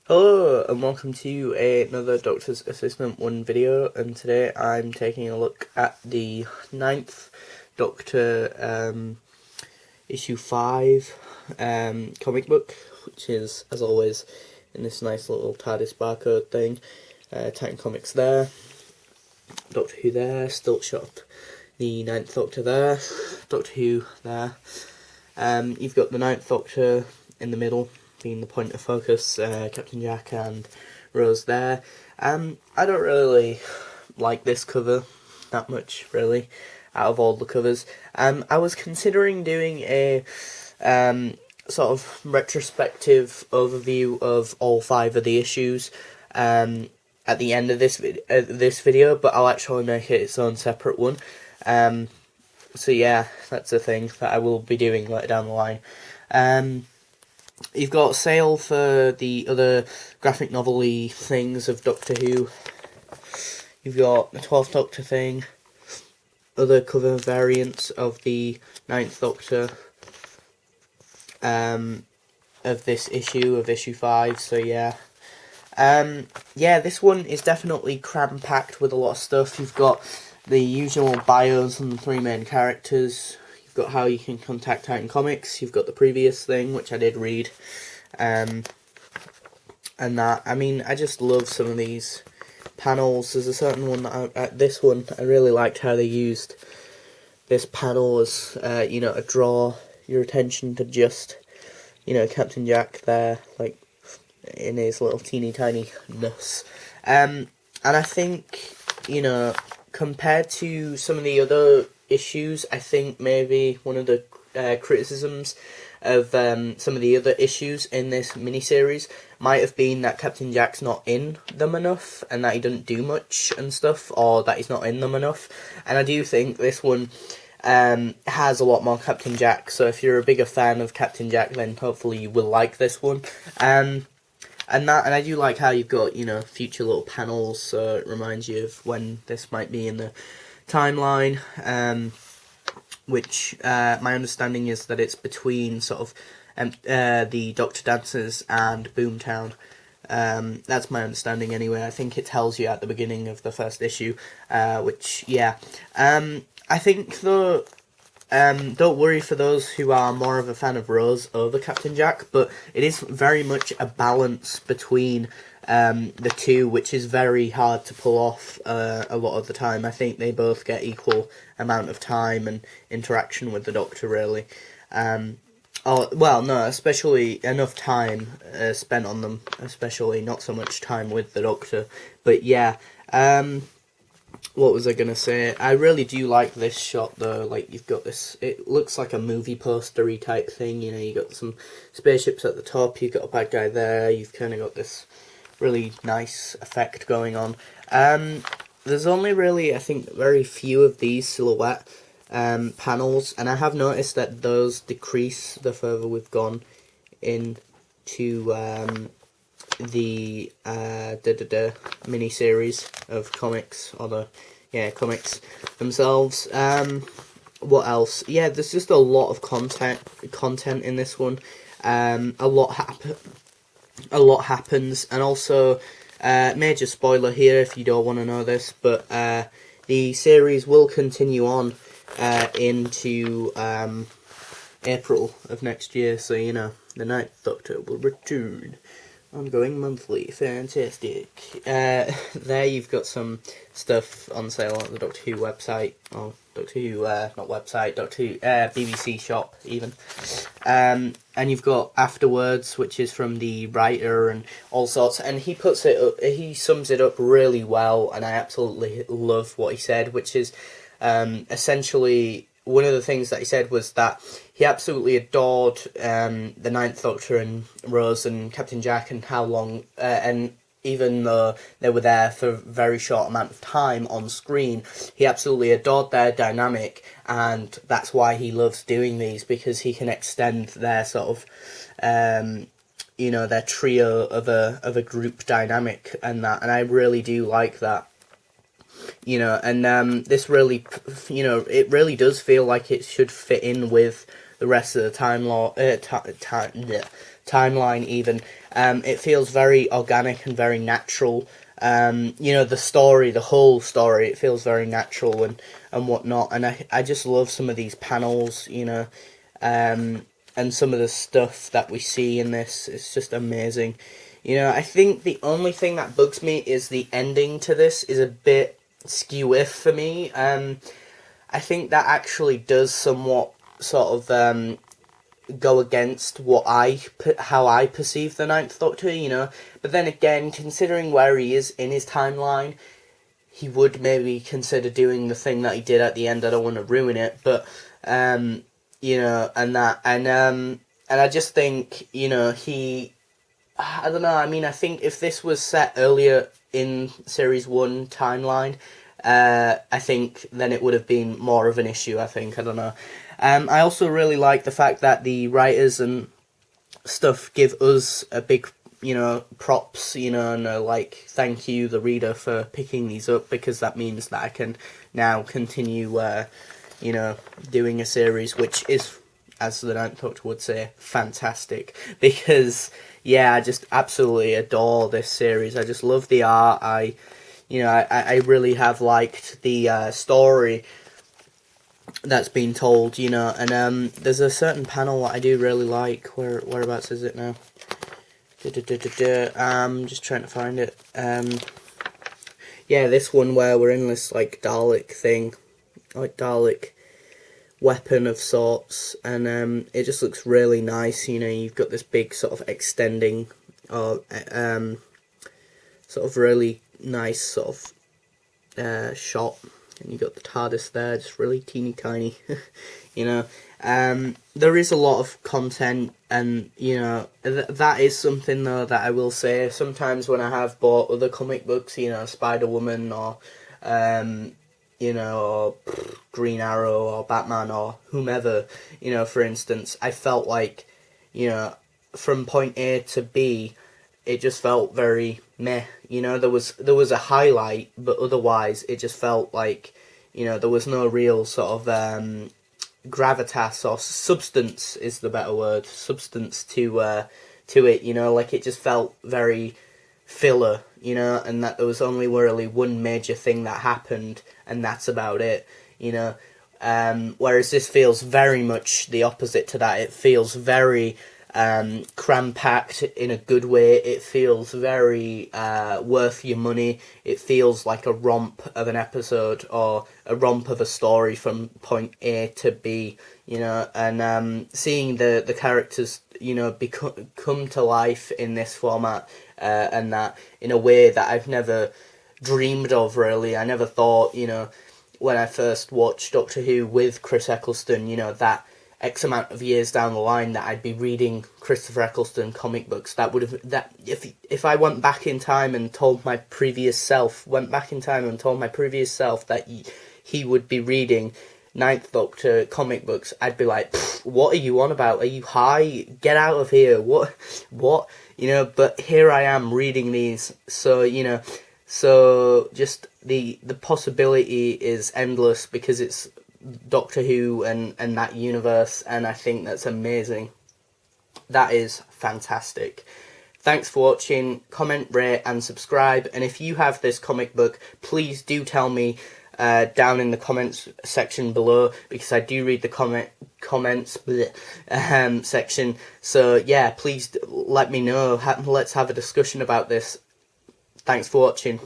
Hello and welcome to another Doctor's Assistant 1 video, and today I'm taking a look at the ninth Doctor issue 5 comic book, which is, as always, in this nice little TARDIS barcode thing. Titan Comics there, Doctor Who there, still shot the ninth Doctor there, Doctor Who there. You've got the ninth Doctor in the middle, being the point of focus, Captain Jack and Rose there. I don't really like this cover that much, really, out of all the covers. I was considering doing a sort of retrospective overview of all 5 of the issues at the end of this video, but I'll actually make it its own separate one. So yeah, that's a thing that I will be doing later down the line. You've got a sale for the other graphic novel-y things of Doctor Who. You've got the 12th Doctor thing, other cover variants of the 9th Doctor of this issue, of issue 5, so yeah. Yeah, this one is definitely cram-packed with a lot of stuff. You've got the usual bios and the 3 main characters. You've got how you can contact Titan Comics. You've got the previous thing, which I did read. And that, I mean, I just love some of these panels. There's a certain one that this one, I really liked how they used this panel as, you know, to draw your attention to just, you know, Captain Jack there, like, in his little teeny tiny ness. And I think, you know, compared to some of the other issues, I think maybe one of the criticisms of some of the other issues in this miniseries might have been that Captain Jack's not in them enough, and that he doesn't do much and stuff, or that he's not in them enough. And I do think this one has a lot more Captain Jack, so if you're a bigger fan of Captain Jack, then hopefully you will like this one. And I do like how you've got, you know, future little panels, so it reminds you of when this might be in the timeline, which my understanding is that it's between sort of the Doctor Dancers and Boomtown. That's my understanding anyway. I think it tells you at the beginning of the first issue, which, yeah. I think, though, don't worry for those who are more of a fan of Rose over Captain Jack, but it is very much a balance between the two, which is very hard to pull off a lot of the time. I think they both get equal amount of time and interaction with the Doctor, really. Well, no, especially enough time spent on them, especially not so much time with the Doctor. But yeah, what was I going to say? I really do like this shot, though. Like, you've got this, it looks like a movie postery type thing, you know, you got some spaceships at the top, you've got a bad guy there, you've kind of got this really nice effect going on. There's only really, I think, very few of these silhouette panels, and I have noticed that those decrease the further we've gone into the mini-series of comics, or the comics themselves. What else? Yeah, there's just a lot of content in this one. A lot happens, and also major spoiler here if you don't want to know this, but the series will continue on into April of next year, so you know, the Ninth Doctor will return. Ongoing monthly, fantastic. There you've got some stuff on sale on the Doctor Who website, or Doctor Who, not website, Doctor Who, BBC shop even. And you've got Afterwards, which is from the writer and all sorts, and he puts it up, he sums it up really well, and I absolutely love what he said, which is essentially, one of the things that he said was that he absolutely adored the Ninth Doctor and Rose and Captain Jack, and how long, and even though they were there for a very short amount of time on screen, he absolutely adored their dynamic, and that's why he loves doing these, because he can extend their sort of, you know, their trio of a group dynamic and that, and I really do like that. You know, and this really, you know, it really does feel like it should fit in with the rest of the timeline even. It feels very organic and very natural. The story, the whole story, it feels very natural and whatnot. And I just love some of these panels, and some of the stuff that we see in this. It's just amazing. I think the only thing that bugs me is the ending to this is a bit skew-if for me. I think that actually does somewhat sort of go against how I perceive the Ninth Doctor, But then again, considering where he is in his timeline, he would maybe consider doing the thing that he did at the end. I don't want to ruin it, but and I just think, I don't know, I mean, I think if this was set earlier in Series 1 timeline, I think then it would have been more of an issue, I think, I don't know. I also really like the fact that the writers and stuff give us a big, props, and thank you, the reader, for picking these up, because that means that I can now continue, doing a series which is, as the Ninth Doctor would say, fantastic, because, I just absolutely adore this series. I just love the art. I really have liked the story that's been told, and there's a certain panel that I do really like. Whereabouts is it now? I'm just trying to find it. This one where we're in this Dalek thing, Dalek weapon of sorts, and it just looks really nice. You've got this big sort of extending, or sort of really nice sort of shot, and you got the TARDIS there, just really teeny tiny. There is a lot of content, and that is something though that I will say. Sometimes when I have bought other comic books, Spider-Woman or or Green Arrow or Batman or whomever, for instance, I felt like, from point A to B, it just felt very meh. There was a highlight, but otherwise it just felt like, there was no real sort of gravitas or substance is the better word, substance to it. It just felt very filler, and that there was only really one major thing that happened, and that's about it, whereas this feels very much the opposite to that. It feels very cram-packed in a good way. It feels very worth your money. It feels like a romp of an episode, or a romp of a story from point A to B, and seeing the characters, come to life in this format, and that in a way that I've never dreamed of, really. I never thought, when I first watched Doctor Who with Chris Eccleston, that X amount of years down the line that I'd be reading Christopher Eccleston comic books. That if I went back in time and told my previous self that he would be reading Ninth Doctor comic books, I'd be like, what are you on about? Are you high? Get out of here. What? But here I am reading these, so just the possibility is endless, because it's Doctor Who and that universe, and I think that's amazing. That is fantastic. Thanks for watching. Comment, rate and subscribe, and if you have this comic book, please do tell me down in the comments section below, because I do read the comments section. So yeah, please let me know. Let's have a discussion about this. Thanks for watching.